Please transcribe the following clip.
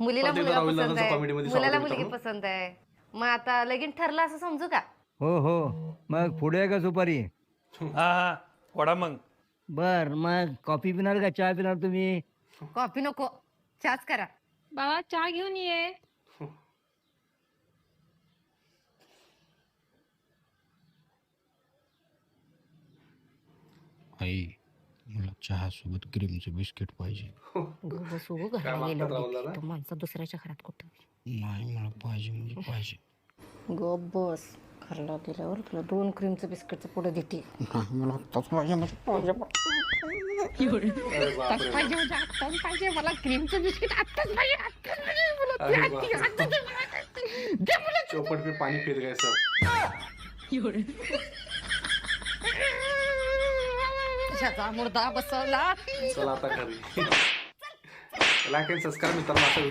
मुलीला परत एकदा मुलगा राहुल पसंत दादांचं आहे, कॉमेडीमध्ये मुलाला स्वागत मुलगी मित्रांनो. पसंत आहे. मग आता लगीन ठरलं असं समजू का? हो हो मग पुढे आहे का सुपारी? हा हा वडा मग. बर मग कॉफी पिणार का चहा पिणार तुम्ही? कॉफी नको, चहाच करा. बाबा चहा घेऊन ये. आई मला चहा सोबत क्रीमचं बिस्किट पाहिजे. बसू काय मागतात राहुल दादा? माणसं दुसऱ्याच्या घरात कुठं? नाही मला पाहिजे म्हणजे पाहिजे. ग बस घरला गेल्यावर तुला 2 क्रीमचं बिस्किटचं पुढे देते. नाही मला आत्ताच पाहिजे म्हणजे पाहिजे. अरे बापरे. पाहिजे मला क्रीमचं बिस्किट आत्ताच पाहिजे, आत्ताच पाहिजे मला. अरे बापरे. चौपट पे पाणी फिर गए सब. कशाचा मुर्दा बसवला. चला आता घरी. लाईक अँड सबस्क्राईब मित्रांनो.